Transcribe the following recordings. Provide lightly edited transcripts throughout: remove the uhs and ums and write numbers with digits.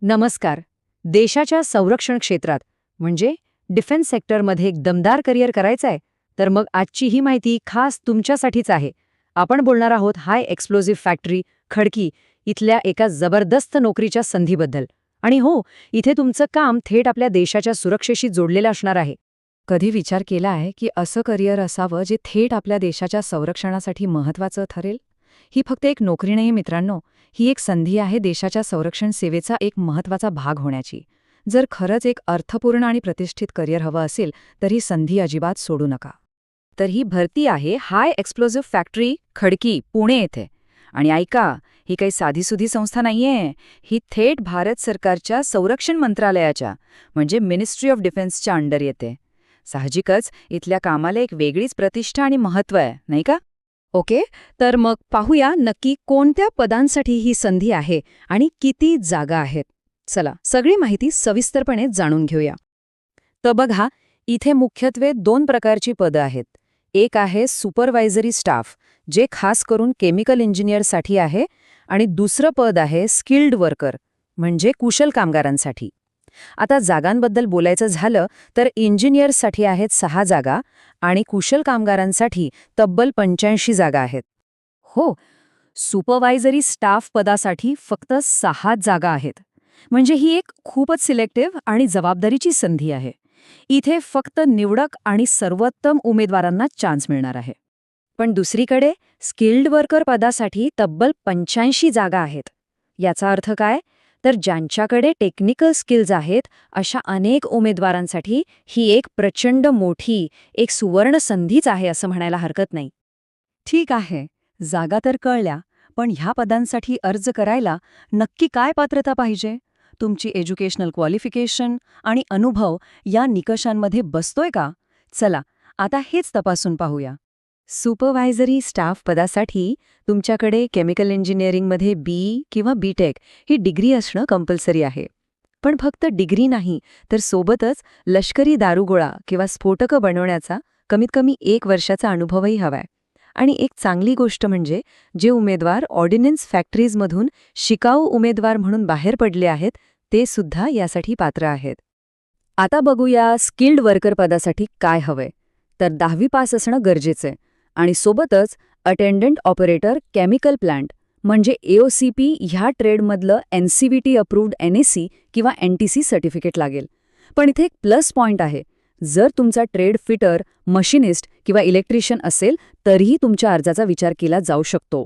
नमस्कार. देशाच्या संरक्षण क्षेत्रात म्हणजे डिफेन्स सेक्टरमध्ये एक दमदार करिअर करायचं आहे तर मग आजची ही माहिती खास तुमच्यासाठीच आहे. आपण बोलणार आहोत हाय एक्सप्लोजिव्ह फॅक्टरी खडकी इथल्या एका जबरदस्त नोकरीच्या संधीबद्दल. आणि हो, इथे तुमचं काम थेट आपल्या देशाच्या सुरक्षेशी जोडलेलं असणार आहे. कधी विचार केला आहे की असं करिअर असावं जे थेट आपल्या देशाच्या संरक्षणासाठी महत्त्वाचं ठरेल? ही फक्त एक नोकरी नाही मित्रांनो, ही एक संधी आहे देशाच्या संरक्षण सेवेचा एक महत्त्वाचा भाग होण्याची. जर खरंच एक अर्थपूर्ण आणि प्रतिष्ठित करिअर हवं असेल तर ही संधी अजिबात सोडू नका. तर ही भरती आहे हाय एक्सप्लोजिव्ह फॅक्टरी खडकी पुणे येथे. आणि ऐका, ही काही साधीसुधी संस्था नाहीये. ही थेट भारत सरकारच्या संरक्षण मंत्रालयाच्या म्हणजे मिनिस्ट्री ऑफ डिफेन्सच्या अंडर येते. साहजिकच इथल्या कामाला एक वेगळीच प्रतिष्ठा आणि महत्त्व आहे, नाही का? ओके, तर मग पाहूया नक्की कोणत्या पदांसाठी ही संधी आहे आणि किती जागा आहेत. चला, सगळी माहिती सविस्तरपणे जाणून घेऊया. तर बघा, इथे मुख्यत्वे 2 प्रकारची पदं आहेत. एक आहे सुपरवायझरी स्टाफ, जे खास करून केमिकल इंजिनियरसाठी आहे, आणि दुसरं पद आहे स्किल्ड वर्कर, म्हणजे कुशल कामगारांसाठी. आता जागांबद्दल बोलायचं झालं तर इंजिनियर्ससाठी आहेत 6 जागा आणि कुशल कामगारांसाठी तब्बल 85 जागा आहेत. हो, सुपरवायझरी स्टाफ पदासाठी फक्त 6 जागा आहेत. म्हणजे ही एक खूपच सिलेक्टिव्ह आणि जबाबदारीची संधी आहे. इथे फक्त निवडक आणि सर्वोत्तम उमेदवारांना चान्स मिळणार आहे. पण दुसरीकडे स्किल्ड वर्कर पदासाठी तब्बल 85 जागा आहेत. याचा अर्थ काय? तर ज्यांच्याकडे टेक्निकल स्किल्स आहेत अशा अनेक उमेदवारांसाठी ही एक प्रचंड मोठी, एक सुवर्ण संधीच आहे असं म्हणायला हरकत नाही. ठीक आहे, जागा तर कळल्या, पण ह्या पदांसाठी अर्ज करायला नक्की काय पात्रता पाहिजे? तुमची एज्युकेशनल क्वालिफिकेशन आणि अनुभव या निकषांमध्ये बसतोय का? चला, आता हेच तपासून पाहूया. सुपरवायझरी स्टाफ पदासाठी तुमच्याकडे केमिकल इंजिनिअरिंगमध्ये बी किंवा बीटेक ही डिग्री असणं कंपल्सरी आहे. पण फक्त डिग्री नाही, तर सोबतच लष्करी दारुगोळा किंवा स्फोटकं बनवण्याचा कमीत कमी 1 वर्षाचा अनुभवही हवाय. आणि एक चांगली गोष्ट म्हणजे जे उमेदवार ऑर्डिनन्स फॅक्टरीजमधून शिकाऊ उमेदवार म्हणून बाहेर पडले आहेत ते सुद्धा यासाठी पात्र आहेत. आता बघूया स्किल्ड वर्कर पदासाठी काय हवंय. तर 10वी पास असणं गरजेचंय आणि सोबतच अटेंडंट ऑपरेटर केमिकल प्लांट म्हणजे AOCP ह्या ट्रेडमधलं NCVT अप्रूव्ड NAC किंवा NTC सर्टिफिकेट लागेल. पण इथे एक प्लस पॉइंट आहे. जर तुमचा ट्रेड फिटर, मशिनिस्ट किंवा इलेक्ट्रिशियन असेल तरीही तुमच्या अर्जाचा विचार केला जाऊ शकतो.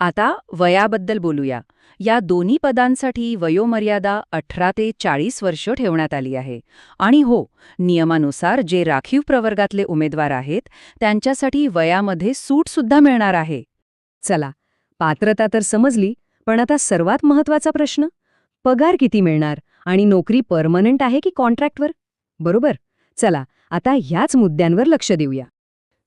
आता वयाबद्दल बोलूया. या दोन्ही पदांसाठी वयोमर्यादा 18 ते 40 वर्ष ठेवण्यात आली आहे. आणि हो, नियमानुसार जे राखीव प्रवर्गातले उमेदवार आहेत त्यांच्यासाठी वयामध्ये सूटसुद्धा मिळणार आहे. चला, पात्रता तर समजली, पण आता सर्वात महत्त्वाचा प्रश्न, पगार किती मिळणार आणि नोकरी परमनंट आहे की कॉन्ट्रॅक्टवर? बरोबर. चला, आता ह्याच मुद्द्यांवर लक्ष देऊया.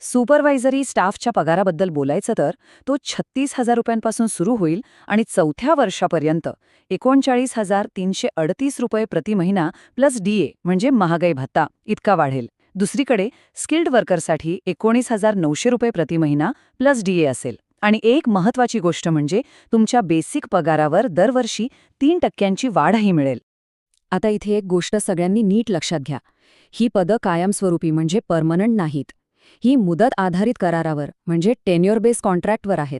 सुपरवायझरी स्टाफच्या पगाराबद्दल बोलायचं तर तो 36,000 रुपयांपासून सुरू होईल आणि 4थ्या वर्षापर्यंत 39,338 रुपये प्रति महिना प्लस DA म्हणजे महागाई भत्ता इतका वाढेल. दुसरीकडे स्किल्ड वर्करसाठी 19,900 रुपये प्रति महिना प्लस DA असेल. आणि एक महत्त्वाची गोष्ट म्हणजे तुमच्या बेसिक पगारावर दरवर्षी 3% वाढही मिळेल. आता इथे एक गोष्ट सगळ्यांनी नीट लक्षात घ्या. ही पदं कायमस्वरूपी म्हणजे परमनंट नाहीत. ही मुदत आधारित करारावर म्हणजे टेन्युअर बेस कॉन्ट्रॅक्टवर आहेत.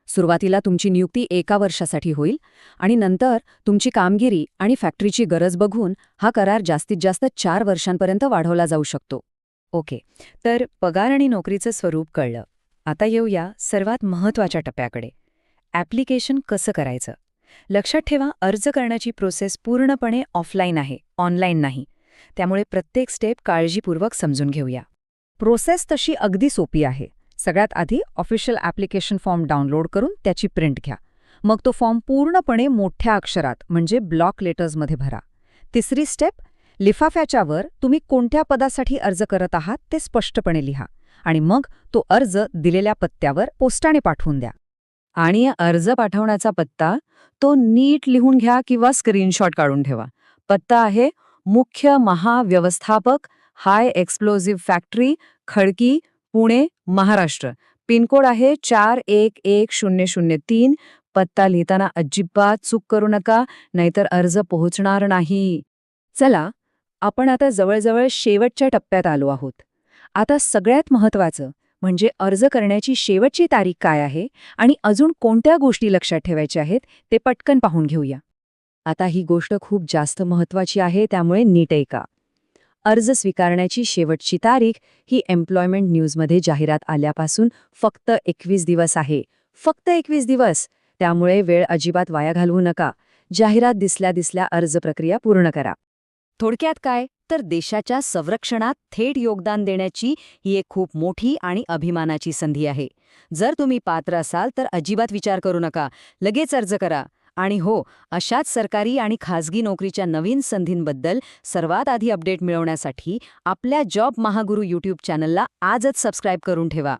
सुरुवातीला तुमची नियुक्ती 1 वर्षासाठी होईल आणि नंतर तुमची कामगिरी आणि फॅक्टरीची गरज बघून हा करार जास्तीत जास्त 4 वर्षांपर्यंत वाढवला जाऊ शकतो. ओके, तर पगार आणि नोकरीचं स्वरूप कळलं. आता येऊया सर्वात महत्त्वाच्या टप्प्याकडे. ॲप्लिकेशन कसं करायचं? लक्षात ठेवा, अर्ज करण्याची प्रोसेस पूर्णपणे ऑफलाईन आहे, ऑनलाईन नाही. त्यामुळे प्रत्येक स्टेप काळजीपूर्वक समजून घेऊया. प्रोसेस तशी अगदी सोपी आहे. सगळ्यात आधी ऑफिशियल ॲप्लिकेशन फॉर्म डाउनलोड करून त्याची प्रिंट घ्या. मग तो फॉर्म पूर्णपणे मोठ्या अक्षरात म्हणजे ब्लॉक लेटर्समध्ये भरा. तिसरी स्टेप, लिफाफ्याच्या वर तुम्ही कोणत्या पदासाठी अर्ज करत आहात ते स्पष्टपणे लिहा आणि मग तो अर्ज दिलेल्या पत्त्यावर पोस्टाने पाठवून द्या. आणि अर्ज पाठवण्याचा पत्ता तो नीट लिहून घ्या किंवा स्क्रीनशॉट काढून ठेवा. पत्ता आहे मुख्य महाव्यवस्थापक high explosive factory Khadki Pune Maharashtra. Pincode आहे 411003. पत्ता लिहिताना अजिबात चूक करू नका, नाहीतर अर्ज पोहोचणार नाही. चला, आपण आता जवळजवळ शेवटच्या टप्प्यात आलो आहोत. आता सगळ्यात महत्त्वाचं म्हणजे अर्ज करण्याची शेवटची तारीख काय आहे आणि अजून कोणत्या गोष्टी लक्षात ठेवायच्या आहेत ते पटकन पाहून घेऊया. आता ही गोष्ट खूप जास्त महत्त्वाची आहे, त्यामुळे नीट ऐका. अर्ज स्वीकारण्याची शेवटची तारीख ही एम्प्लॉयमेंट न्यूजमध्ये जाहिरात आल्यापासून फक्त 21 दिवस आहे. फक्त 21 दिवस. त्यामुळे वेळ अजिबात वाया घालवू नका. जाहिरात दिसल्या दिसल्या अर्ज प्रक्रिया पूर्ण करा. थोडक्यात काय तर देशाच्या संरक्षणात थेट योगदान देण्याची ही एक खूप मोठी आणि अभिमानाची संधी आहे. जर तुम्ही पात्र असाल तर अजिबात विचार करू नका, लगेच अर्ज करा. आणि हो, अशाच सरकारी आणि खाजगी नोकरीच्या नवीन संधींबद्दल सर्वात आधी अपडेट मिळवण्यासाठी आपल्या जॉब महागुरू यूट्यूब चॅनलला आजच सबस्क्राईब करून ठेवा.